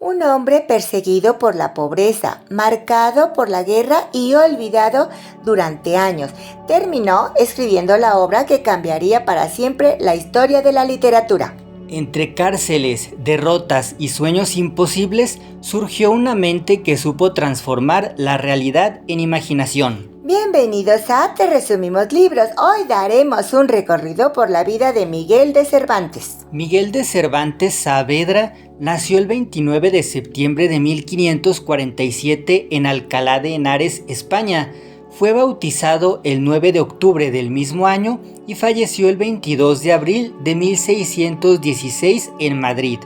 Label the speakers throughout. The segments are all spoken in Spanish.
Speaker 1: un hombre perseguido por la pobreza, marcado por la guerra y olvidado durante años. Terminó escribiendo la obra que cambiaría para siempre la historia de la literatura.
Speaker 2: Entre cárceles, derrotas y sueños imposibles, surgió una mente que supo transformar la realidad en imaginación.
Speaker 1: Bienvenidos a Te Resumimos Libros. Hoy daremos un recorrido por la vida de Miguel de Cervantes.
Speaker 2: Miguel de Cervantes Saavedra nació el 29 de septiembre de 1547 en Alcalá de Henares, España. Fue bautizado el 9 de octubre del mismo año y falleció el 22 de abril de 1616 en Madrid.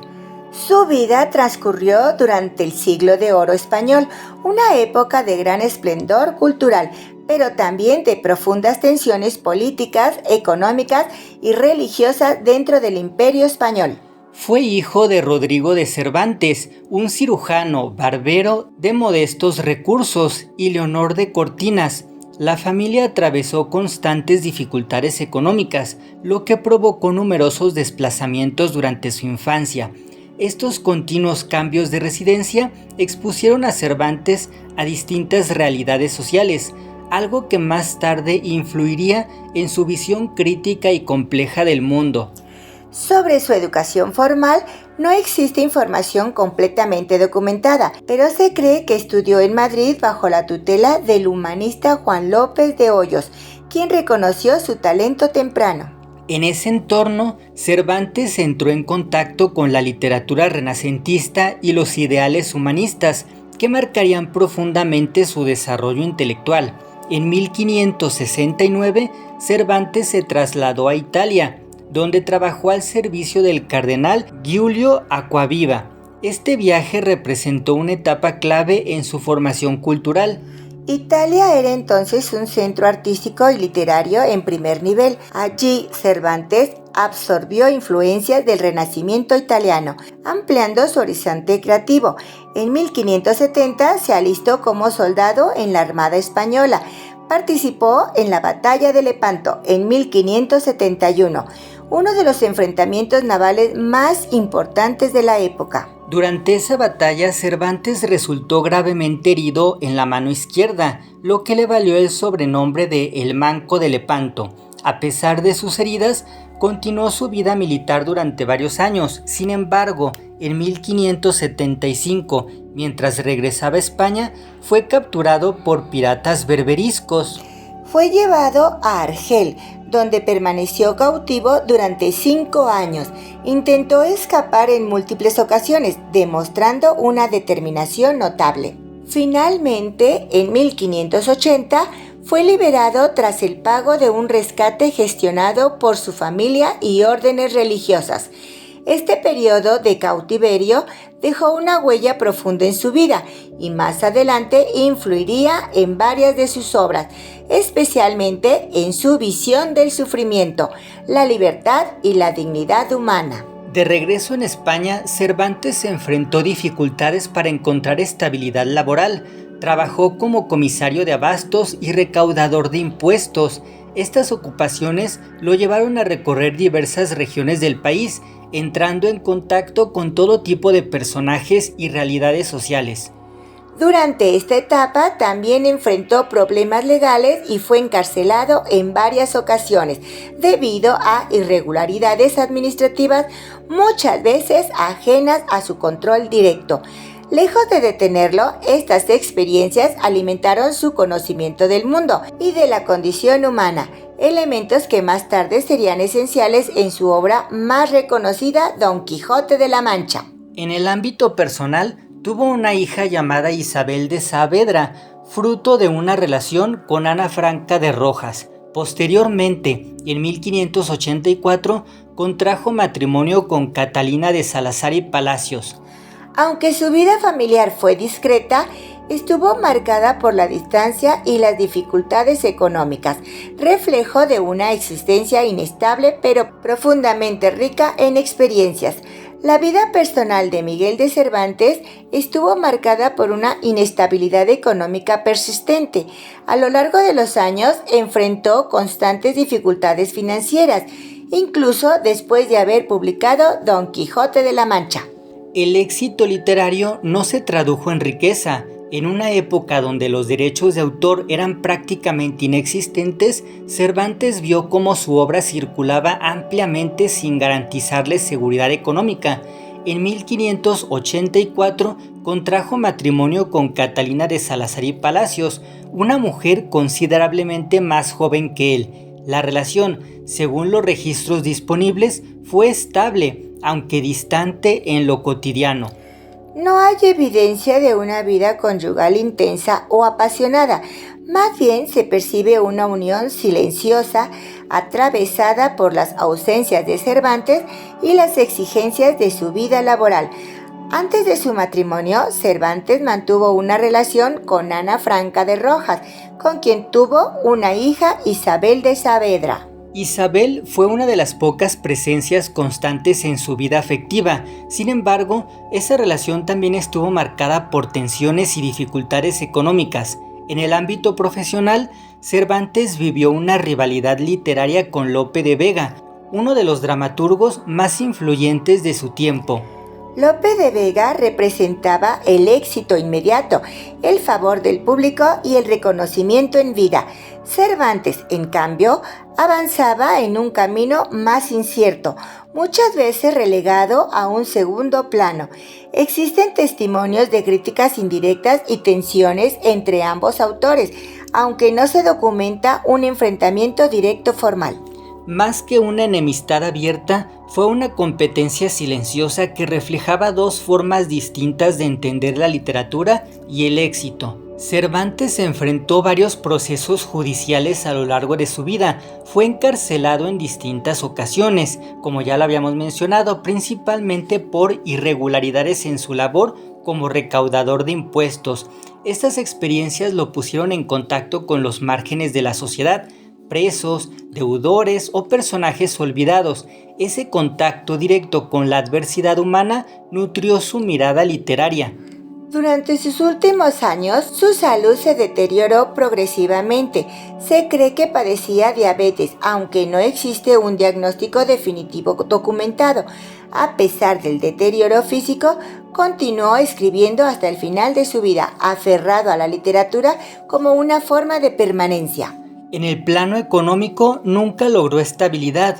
Speaker 1: Su vida transcurrió durante el Siglo de Oro español, una época de gran esplendor cultural, pero también de profundas tensiones políticas, económicas y religiosas dentro del Imperio español.
Speaker 2: Fue hijo de Rodrigo de Cervantes, un cirujano barbero de modestos recursos, y Leonor de Cortinas. La familia atravesó constantes dificultades económicas, lo que provocó numerosos desplazamientos durante su infancia. Estos continuos cambios de residencia expusieron a Cervantes a distintas realidades sociales, algo que más tarde influiría en su visión crítica y compleja del mundo.
Speaker 1: Sobre su educación formal no existe información completamente documentada, pero se cree que estudió en Madrid bajo la tutela del humanista Juan López de Hoyos, quien reconoció su talento temprano.
Speaker 2: En ese entorno, Cervantes entró en contacto con la literatura renacentista y los ideales humanistas, que marcarían profundamente su desarrollo intelectual. En 1569, Cervantes se trasladó a Italia, donde trabajó al servicio del cardenal Giulio Acquaviva. Este viaje representó una etapa clave en su formación cultural.
Speaker 1: Italia era entonces un centro artístico y literario en primer nivel. Allí Cervantes absorbió influencias del Renacimiento italiano, ampliando su horizonte creativo. En 1570 se alistó como soldado en la Armada Española. Participó en la Batalla de Lepanto en 1571, uno de los enfrentamientos navales más importantes de la época.
Speaker 2: Durante esa batalla, Cervantes resultó gravemente herido en la mano izquierda, lo que le valió el sobrenombre de El Manco de Lepanto. A pesar de sus heridas, continuó su vida militar durante varios años. Sin embargo, en 1575, mientras regresaba a España, fue capturado por piratas berberiscos.
Speaker 1: Fue llevado a Argel, donde permaneció cautivo durante 5 años. Intentó escapar en múltiples ocasiones, demostrando una determinación notable. Finalmente, en 1580, fue liberado tras el pago de un rescate gestionado por su familia y órdenes religiosas. Este periodo de cautiverio dejó una huella profunda en su vida y más adelante influiría en varias de sus obras, especialmente en su visión del sufrimiento, la libertad y la dignidad humana.
Speaker 2: De regreso en España, Cervantes se enfrentó dificultades para encontrar estabilidad laboral. Trabajó como comisario de abastos y recaudador de impuestos. Estas ocupaciones lo llevaron a recorrer diversas regiones del país, entrando en contacto con todo tipo de personajes y realidades sociales.
Speaker 1: Durante esta etapa también enfrentó problemas legales y fue encarcelado en varias ocasiones debido a irregularidades administrativas, muchas veces ajenas a su control directo. Lejos de detenerlo, estas experiencias alimentaron su conocimiento del mundo y de la condición humana, elementos que más tarde serían esenciales en su obra más reconocida, Don Quijote de la Mancha.
Speaker 2: En el ámbito personal, tuvo una hija llamada Isabel de Saavedra, fruto de una relación con Ana Franca de Rojas. Posteriormente, en 1584, contrajo matrimonio con Catalina de Salazar y Palacios.
Speaker 1: Aunque su vida familiar fue discreta, estuvo marcada por la distancia y las dificultades económicas, reflejo de una existencia inestable pero profundamente rica en experiencias. La vida personal de Miguel de Cervantes estuvo marcada por una inestabilidad económica persistente. A lo largo de los años enfrentó constantes dificultades financieras, incluso después de haber publicado Don Quijote de la Mancha.
Speaker 2: El éxito literario no se tradujo en riqueza. En una época donde los derechos de autor eran prácticamente inexistentes, Cervantes vio cómo su obra circulaba ampliamente sin garantizarle seguridad económica. En 1584 contrajo matrimonio con Catalina de Salazar y Palacios, una mujer considerablemente más joven que él. La relación, según los registros disponibles, fue estable, aunque distante en lo cotidiano.
Speaker 1: No hay evidencia de una vida conyugal intensa o apasionada, más bien se percibe una unión silenciosa atravesada por las ausencias de Cervantes y las exigencias de su vida laboral. Antes de su matrimonio, Cervantes mantuvo una relación con Ana Franca de Rojas, con quien tuvo una hija, Isabel de Saavedra.
Speaker 2: Isabel fue una de las pocas presencias constantes en su vida afectiva. Sin embargo, esa relación también estuvo marcada por tensiones y dificultades económicas. En el ámbito profesional, Cervantes vivió una rivalidad literaria con Lope de Vega, uno de los dramaturgos más influyentes de su tiempo.
Speaker 1: Lope de Vega representaba el éxito inmediato, el favor del público y el reconocimiento en vida. Cervantes, en cambio, avanzaba en un camino más incierto, muchas veces relegado a un segundo plano. Existen testimonios de críticas indirectas y tensiones entre ambos autores, aunque no se documenta un enfrentamiento directo formal.
Speaker 2: Más que una enemistad abierta, fue una competencia silenciosa que reflejaba dos formas distintas de entender la literatura y el éxito. Cervantes enfrentó varios procesos judiciales a lo largo de su vida. Fue encarcelado en distintas ocasiones, como ya lo habíamos mencionado, principalmente por irregularidades en su labor como recaudador de impuestos. Estas experiencias lo pusieron en contacto con los márgenes de la sociedad, presos, deudores o personajes olvidados. Ese contacto directo con la adversidad humana nutrió su mirada literaria.
Speaker 1: Durante sus últimos años, su salud se deterioró progresivamente. Se cree que padecía diabetes, aunque no existe un diagnóstico definitivo documentado. A pesar del deterioro físico, continuó escribiendo hasta el final de su vida, aferrado a la literatura como una forma de permanencia.
Speaker 2: En el plano económico nunca logró estabilidad.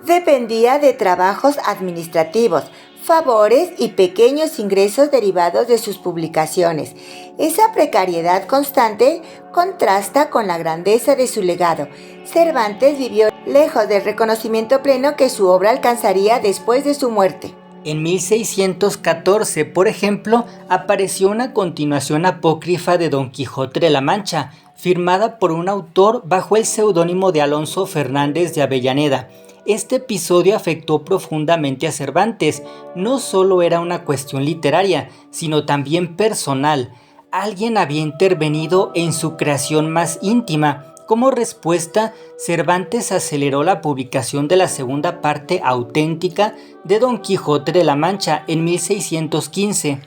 Speaker 1: Dependía de trabajos administrativos, favores y pequeños ingresos derivados de sus publicaciones. Esa precariedad constante contrasta con la grandeza de su legado. Cervantes vivió lejos del reconocimiento pleno que su obra alcanzaría después de su muerte.
Speaker 2: En 1614, por ejemplo, apareció una continuación apócrifa de Don Quijote de la Mancha, firmada por un autor bajo el seudónimo de Alonso Fernández de Avellaneda. Este episodio afectó profundamente a Cervantes. No solo era una cuestión literaria, sino también personal. Alguien había intervenido en su creación más íntima. Como respuesta, Cervantes aceleró la publicación de la segunda parte auténtica de Don Quijote de la Mancha en 1615.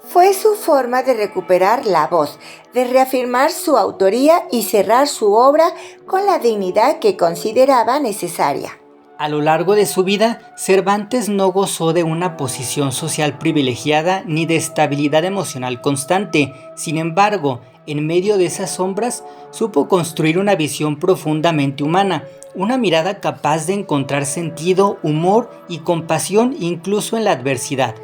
Speaker 1: Fue su forma de recuperar la voz, de reafirmar su autoría y cerrar su obra con la dignidad que consideraba necesaria.
Speaker 2: A lo largo de su vida, Cervantes no gozó de una posición social privilegiada ni de estabilidad emocional constante. Sin embargo, en medio de esas sombras, supo construir una visión profundamente humana, una mirada capaz de encontrar sentido, humor y compasión incluso en la adversidad.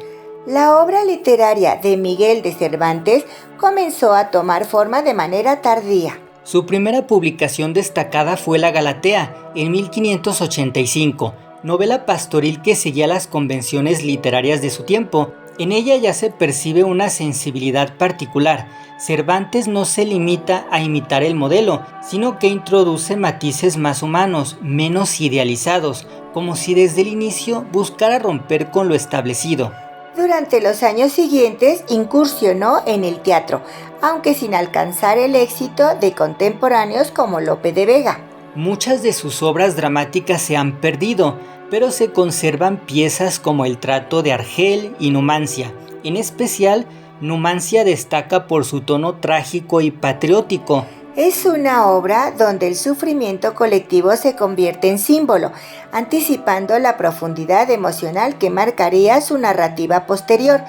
Speaker 1: La obra literaria de Miguel de Cervantes comenzó a tomar forma de manera tardía.
Speaker 2: Su primera publicación destacada fue La Galatea, en 1585, novela pastoril que seguía las convenciones literarias de su tiempo. En ella ya se percibe una sensibilidad particular. Cervantes no se limita a imitar el modelo, sino que introduce matices más humanos, menos idealizados, como si desde el inicio buscara romper con lo establecido.
Speaker 1: Durante los años siguientes incursionó en el teatro, aunque sin alcanzar el éxito de contemporáneos como Lope de Vega.
Speaker 2: Muchas de sus obras dramáticas se han perdido, pero se conservan piezas como El trato de Argel y Numancia. En especial, Numancia destaca por su tono trágico y patriótico.
Speaker 1: Es una obra donde el sufrimiento colectivo se convierte en símbolo, anticipando la profundidad emocional que marcaría su narrativa posterior.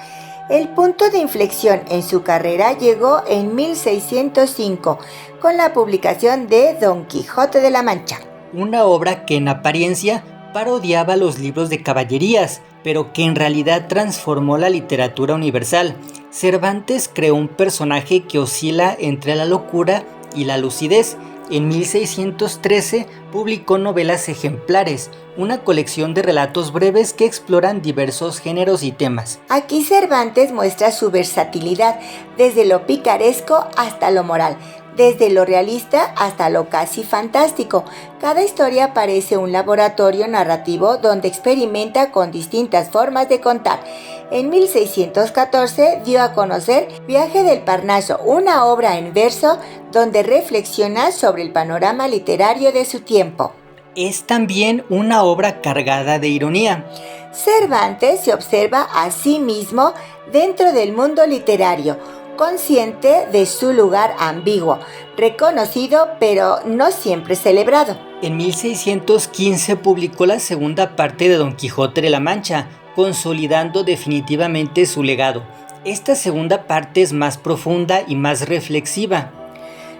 Speaker 1: El punto de inflexión en su carrera llegó en 1605, con la publicación de Don Quijote de la Mancha.
Speaker 2: Una obra que en apariencia parodiaba los libros de caballerías, pero que en realidad transformó la literatura universal. Cervantes creó un personaje que oscila entre la locura y la lucidez. En 1613 publicó Novelas Ejemplares, una colección de relatos breves que exploran diversos géneros y temas.
Speaker 1: Aquí Cervantes muestra su versatilidad, desde lo picaresco hasta lo moral, desde lo realista hasta lo casi fantástico. Cada historia parece un laboratorio narrativo donde experimenta con distintas formas de contar. En 1614 dio a conocer Viaje del Parnaso, una obra en verso donde reflexiona sobre el panorama literario de su tiempo.
Speaker 2: Es también una obra cargada de ironía.
Speaker 1: Cervantes se observa a sí mismo dentro del mundo literario, consciente de su lugar ambiguo, reconocido pero no siempre celebrado.
Speaker 2: En 1615 publicó la segunda parte de Don Quijote de la Mancha, consolidando definitivamente su legado. Esta segunda parte es más profunda y más reflexiva.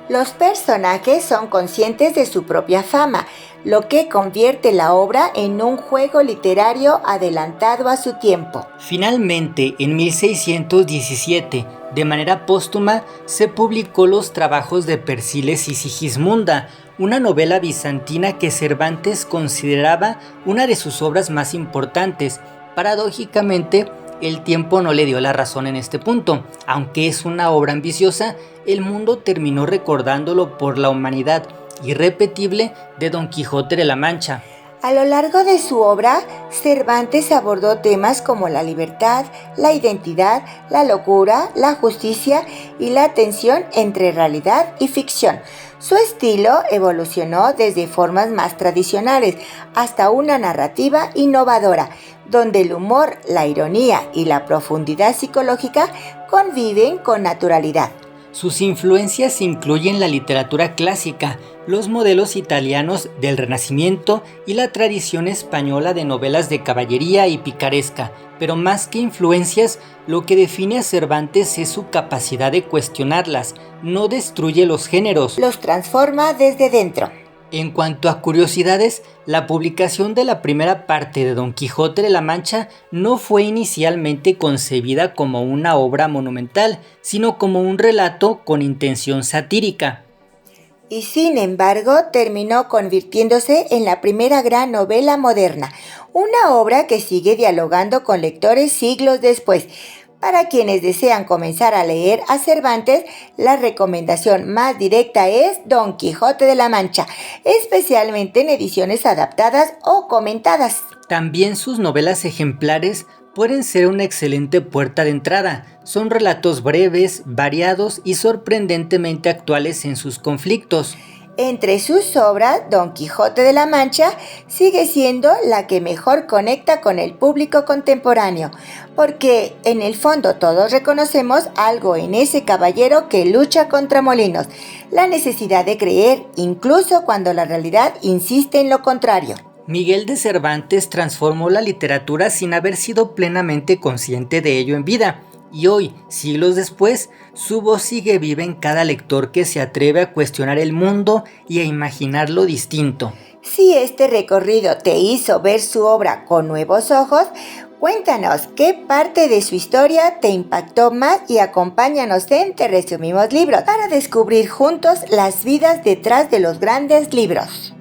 Speaker 1: Los personajes son conscientes de su propia fama, lo que convierte la obra en un juego literario adelantado a su tiempo.
Speaker 2: Finalmente, en 1617, de manera póstuma, se publicó Los trabajos de Persíles y Sigismunda, una novela bizantina que Cervantes consideraba una de sus obras más importantes. Paradójicamente, el tiempo no le dio la razón en este punto. Aunque es una obra ambiciosa, el mundo terminó recordándolo por la humanidad irrepetible de Don Quijote de la Mancha.
Speaker 1: A lo largo de su obra, Cervantes abordó temas como la libertad, la identidad, la locura, la justicia y la tensión entre realidad y ficción. Su estilo evolucionó desde formas más tradicionales hasta una narrativa innovadora, donde el humor, la ironía y la profundidad psicológica conviven con naturalidad.
Speaker 2: Sus influencias incluyen la literatura clásica, los modelos italianos del Renacimiento y la tradición española de novelas de caballería y picaresca, pero más que influencias, lo que define a Cervantes es su capacidad de cuestionarlas, no destruye los géneros,
Speaker 1: los transforma desde dentro.
Speaker 2: En cuanto a curiosidades, la publicación de la primera parte de Don Quijote de la Mancha no fue inicialmente concebida como una obra monumental, sino como un relato con intención satírica.
Speaker 1: Y sin embargo, terminó convirtiéndose en la primera gran novela moderna, una obra que sigue dialogando con lectores siglos después. Para quienes desean comenzar a leer a Cervantes, la recomendación más directa es Don Quijote de la Mancha, especialmente en ediciones adaptadas o comentadas.
Speaker 2: También sus novelas ejemplares pueden ser una excelente puerta de entrada. Son relatos breves, variados y sorprendentemente actuales en sus conflictos.
Speaker 1: Entre sus obras, Don Quijote de la Mancha sigue siendo la que mejor conecta con el público contemporáneo, porque en el fondo todos reconocemos algo en ese caballero que lucha contra molinos, la necesidad de creer incluso cuando la realidad insiste en lo contrario.
Speaker 2: Miguel de Cervantes transformó la literatura sin haber sido plenamente consciente de ello en vida. Y hoy, siglos después, su voz sigue viva en cada lector que se atreve a cuestionar el mundo y a imaginarlo distinto.
Speaker 1: Si este recorrido te hizo ver su obra con nuevos ojos, cuéntanos qué parte de su historia te impactó más y acompáñanos en Te Resumimos Libros para descubrir juntos las vidas detrás de los grandes libros.